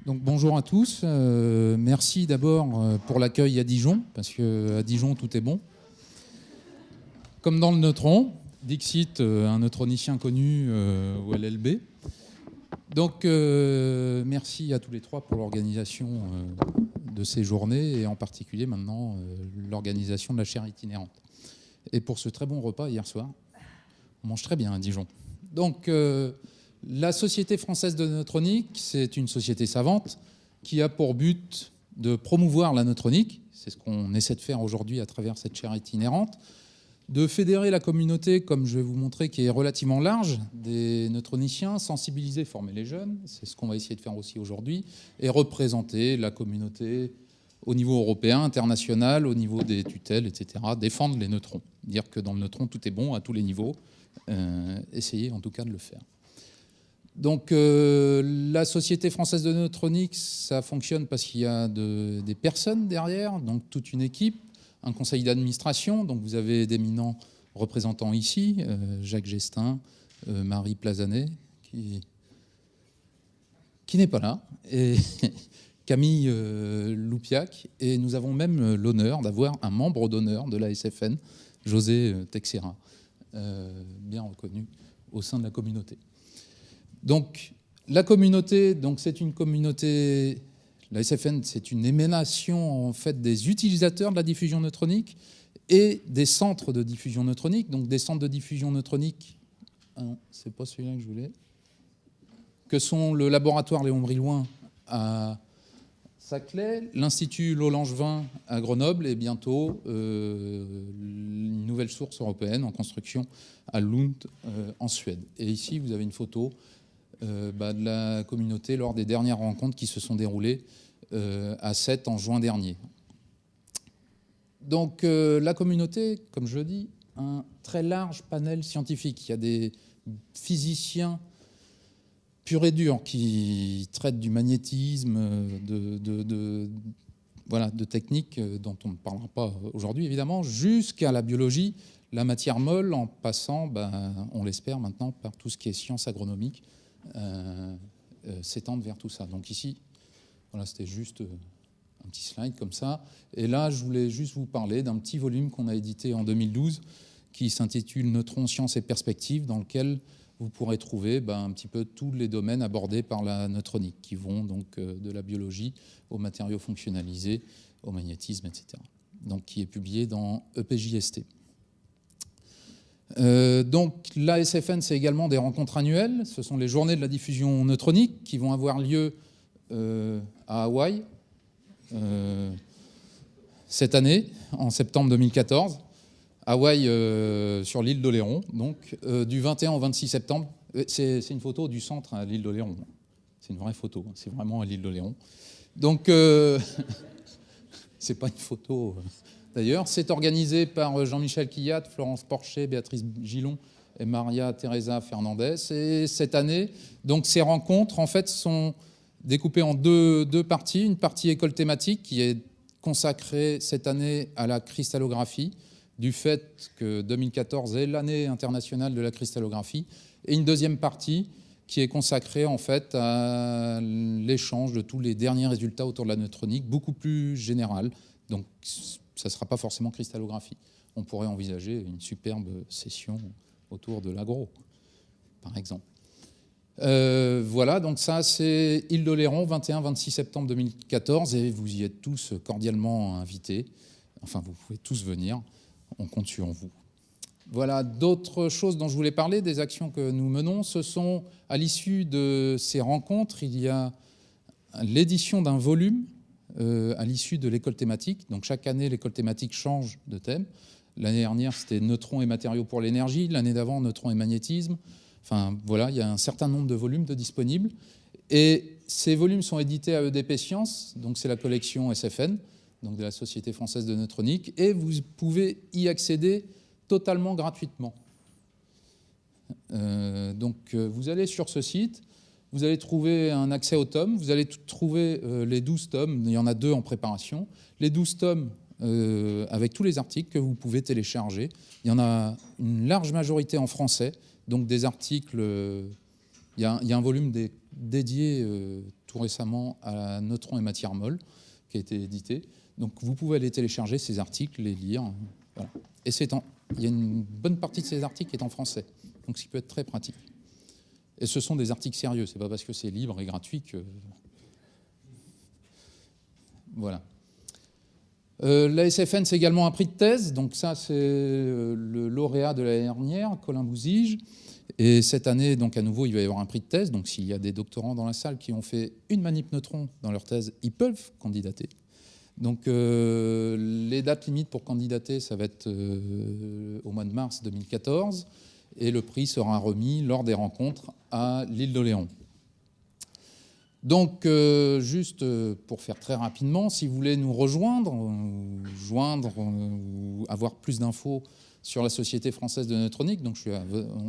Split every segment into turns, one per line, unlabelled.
Donc bonjour à tous. Merci d'abord pour l'accueil à Dijon, parce qu'à Dijon, tout est bon. Comme dans le neutron, Dixit, un neutronicien connu au LLB. Donc merci à tous les trois pour l'organisation de ces journées, et en particulier maintenant l'organisation de la chaire itinérante. Et pour ce très bon repas hier soir. On mange très bien à Dijon. Donc la Société française de neutronique, c'est une société savante qui a pour but de promouvoir la neutronique. C'est ce qu'on essaie de faire aujourd'hui à travers cette chaire itinérante, de fédérer la communauté, comme je vais vous montrer, qui est relativement large, des neutroniciens, sensibiliser, former les jeunes, c'est ce qu'on va essayer de faire aussi aujourd'hui, et représenter la communauté au niveau européen, international, au niveau des tutelles, etc., défendre les neutrons, dire que dans le neutron, tout est bon à tous les niveaux, essayer en tout cas de le faire. Donc la Société française de neutronique, ça fonctionne parce qu'il y a des personnes derrière, donc toute une équipe, un conseil d'administration, donc vous avez d'éminents représentants ici, Jacques Gestin, Marie Plazanet, qui n'est pas là, et Camille Loupiac, et nous avons même l'honneur d'avoir un membre d'honneur de la SFN, José Texera, bien reconnu au sein de la communauté. Donc la communauté, donc c'est une communauté, la SFN, c'est une émanation en fait des utilisateurs de la diffusion neutronique et des centres de diffusion neutronique. Donc des centres de diffusion neutronique, c'est pas celui-là que je voulais, que sont le laboratoire Léon Brillouin à Saclay, l'Institut Lollangevin à Grenoble et bientôt une nouvelle source européenne en construction à Lund en Suède. Et ici, vous avez une photo de la communauté lors des dernières rencontres qui se sont déroulées à Sète en juin dernier. Donc la communauté, comme je le dis, un très large panel scientifique. Il y a des physiciens purs et durs qui traitent du magnétisme, voilà, de techniques dont on ne parlera pas aujourd'hui évidemment, jusqu'à la biologie, la matière molle, en passant, on l'espère maintenant, par tout ce qui est sciences agronomiques, s'étendre vers tout ça. Donc ici, voilà, c'était juste un petit slide comme ça. Et là, je voulais juste vous parler d'un petit volume qu'on a édité en 2012 qui s'intitule « Neutrons, sciences et perspectives », dans lequel vous pourrez trouver un petit peu tous les domaines abordés par la neutronique, qui vont donc de la biologie aux matériaux fonctionnalisés, au magnétisme, etc. Donc qui est publié dans EPJST. Donc la SFN, c'est également des rencontres annuelles. Ce sont les journées de la diffusion neutronique qui vont avoir lieu à Hawaï cette année, en septembre 2014. Hawaï sur l'île d'Oléron, donc du 21 au 26 septembre. C'est une photo du centre à l'île d'Oléron. C'est une vraie photo, c'est vraiment à l'île d'Oléron. Donc c'est pas une photo... D'ailleurs, c'est organisé par Jean-Michel Quillat, Florence Porcher, Béatrice Gillon et Maria Teresa Fernandez. Et cette année, donc, ces rencontres en fait, sont découpées en deux parties. Une partie école thématique qui est consacrée cette année à la cristallographie, du fait que 2014 est l'année internationale de la cristallographie. Et une deuxième partie qui est consacrée en fait, à l'échange de tous les derniers résultats autour de la neutronique, beaucoup plus général. Donc, ça ne sera pas forcément cristallographie. On pourrait envisager une superbe session autour de l'agro, par exemple. Voilà, donc ça, c'est Île d'Oléron, 21-26 septembre 2014, et vous y êtes tous cordialement invités. Enfin, vous pouvez tous venir, on compte sur vous. Voilà, d'autres choses dont je voulais parler, des actions que nous menons, ce sont, à l'issue de ces rencontres, il y a l'édition d'un volume à l'issue de l'école thématique. Donc chaque année, l'école thématique change de thème. L'année dernière, c'était neutrons et matériaux pour l'énergie. L'année d'avant, neutrons et magnétisme. Enfin, voilà, il y a un certain nombre de volumes de disponibles. Et ces volumes sont édités à EDP Sciences, donc c'est la collection SFN, donc de la Société française de neutronique, et vous pouvez y accéder totalement gratuitement. Donc vous allez sur ce site, vous allez trouver un accès aux tomes, vous allez trouver les 12 tomes, il y en a 2 en préparation, les 12 tomes avec tous les articles que vous pouvez télécharger. Il y en a une large majorité en français, donc des articles, il y a un volume dédié tout récemment à Neutrons et matière molle, qui a été édité. Donc vous pouvez aller télécharger ces articles, les lire. Voilà. Et il y a une bonne partie de ces articles qui est en français, donc ce qui peut être très pratique. Et ce sont des articles sérieux, c'est pas parce que c'est libre et gratuit que... Voilà. La SFN, c'est également un prix de thèse. Donc ça, c'est le lauréat de l'année dernière, Colin Bouzige. Et cette année, donc à nouveau, il va y avoir un prix de thèse. Donc s'il y a des doctorants dans la salle qui ont fait une manip neutron dans leur thèse, ils peuvent candidater. Donc les dates limites pour candidater, ça va être au mois de mars 2014. Et le prix sera remis lors des rencontres à l'île d'Oléron. Donc, juste pour faire très rapidement, si vous voulez nous rejoindre, ou avoir plus d'infos sur la Société française de neutronique, donc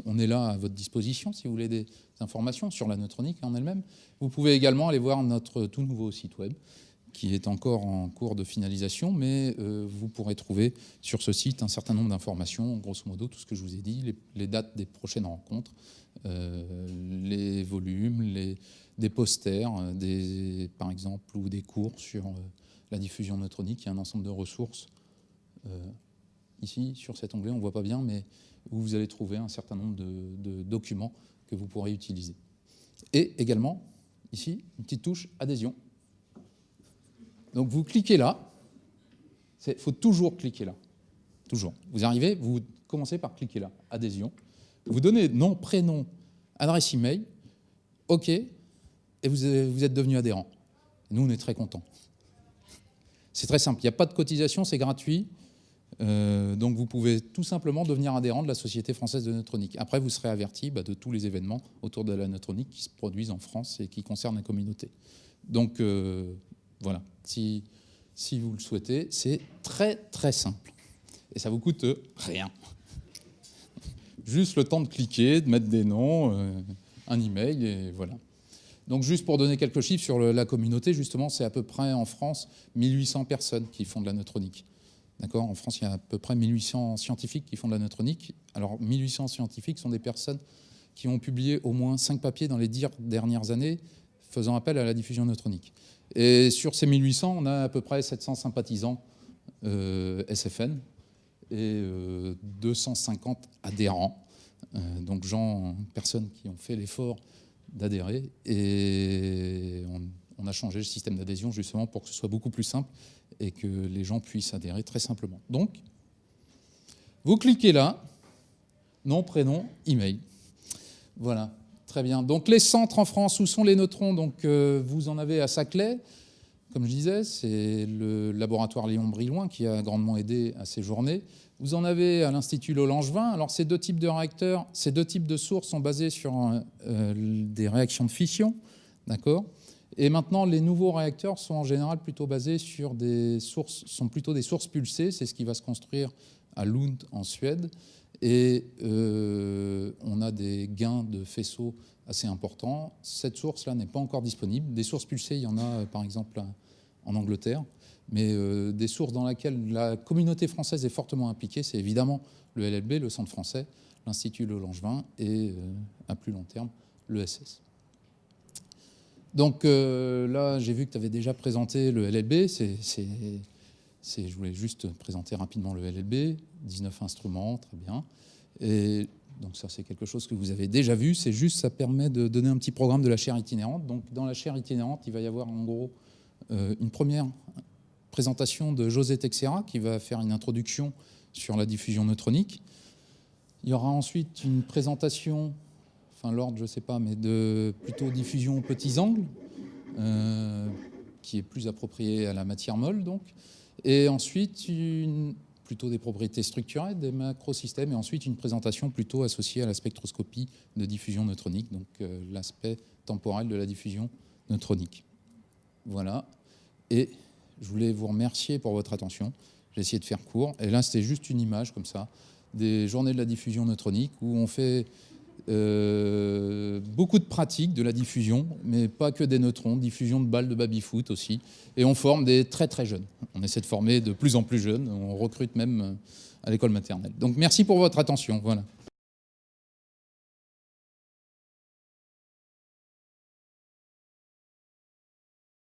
on est là à votre disposition si vous voulez des informations sur la neutronique en elle-même. Vous pouvez également aller voir notre tout nouveau site web qui est encore en cours de finalisation, mais vous pourrez trouver sur ce site un certain nombre d'informations, grosso modo tout ce que je vous ai dit, les dates des prochaines rencontres, les volumes, des posters, par exemple, ou des cours sur la diffusion neutronique. Il y a un ensemble de ressources ici, sur cet onglet, on ne voit pas bien, mais où vous allez trouver un certain nombre de documents que vous pourrez utiliser. Et également, ici, une petite touche adhésion. Donc vous cliquez là, il faut toujours cliquer là, toujours. Vous arrivez, vous commencez par cliquer là, adhésion. Vous donnez nom, prénom, adresse email, OK, et vous êtes devenu adhérent. Nous, on est très contents. C'est très simple, il n'y a pas de cotisation, c'est gratuit. Donc vous pouvez tout simplement devenir adhérent de la Société française de neutronique. Après, vous serez averti de tous les événements autour de la neutronique qui se produisent en France et qui concernent la communauté. Donc voilà, si vous le souhaitez, c'est très très simple. Et ça vous coûte rien. Juste le temps de cliquer, de mettre des noms, un email, et voilà. Donc juste pour donner quelques chiffres sur la communauté, justement, c'est à peu près en France 1800 personnes qui font de la neutronique. D'accord ? En France, il y a à peu près 1800 scientifiques qui font de la neutronique. Alors 1800 scientifiques sont des personnes qui ont publié au moins 5 papiers dans les 10 dernières années faisant appel à la diffusion neutronique. Et sur ces 1800, on a à peu près 700 sympathisants SFN et 250 adhérents, donc personnes qui ont fait l'effort d'adhérer. Et on a changé le système d'adhésion justement pour que ce soit beaucoup plus simple et que les gens puissent adhérer très simplement. Donc, vous cliquez là, nom, prénom, email. Voilà, très bien. Donc les centres en France, où sont les neutrons? Donc vous en avez à Saclay, comme je disais, c'est le laboratoire Lyon-Brillouin qui a grandement aidé à ces journées. Vous en avez à l'Institut Lolange-Vin. Alors ces deux types de réacteurs, ces deux types de sources sont basés sur des réactions de fission, d'accord ? Et maintenant, les nouveaux réacteurs sont en général plutôt basés sur des sources pulsées. C'est ce qui va se construire à Lund en Suède. Et on a des gains de faisceaux assez importants. Cette source-là n'est pas encore disponible. Des sources pulsées, il y en a par exemple en Angleterre. Mais des sources dans lesquelles la communauté française est fortement impliquée, c'est évidemment le LLB, le Centre français, l'Institut Lolange-Vin et, à plus long terme, l'ESS. Donc là, j'ai vu que tu avais déjà présenté le LLB. Je voulais juste présenter rapidement le LLB. 19 instruments, très bien. Et donc ça, c'est quelque chose que vous avez déjà vu. C'est juste, ça permet de donner un petit programme de la chaire itinérante. Donc dans la chaire itinérante, il va y avoir en gros une première présentation de José Texera qui va faire une introduction sur la diffusion neutronique. Il y aura ensuite une présentation, enfin l'ordre je ne sais pas, mais de plutôt diffusion aux petits angles, qui est plus appropriée à la matière molle donc. Et ensuite plutôt des propriétés structurelles, des macrosystèmes, et ensuite une présentation plutôt associée à la spectroscopie de diffusion neutronique, donc l'aspect temporel de la diffusion neutronique. Voilà. Et je voulais vous remercier pour votre attention. J'ai essayé de faire court. Et là, c'était juste une image comme ça, des journées de la diffusion neutronique, où on fait beaucoup de pratiques de la diffusion, mais pas que des neutrons, diffusion de balles de baby-foot aussi. Et on forme des très très jeunes. On essaie de former de plus en plus jeunes. On recrute même à l'école maternelle. Donc merci pour votre attention. Voilà.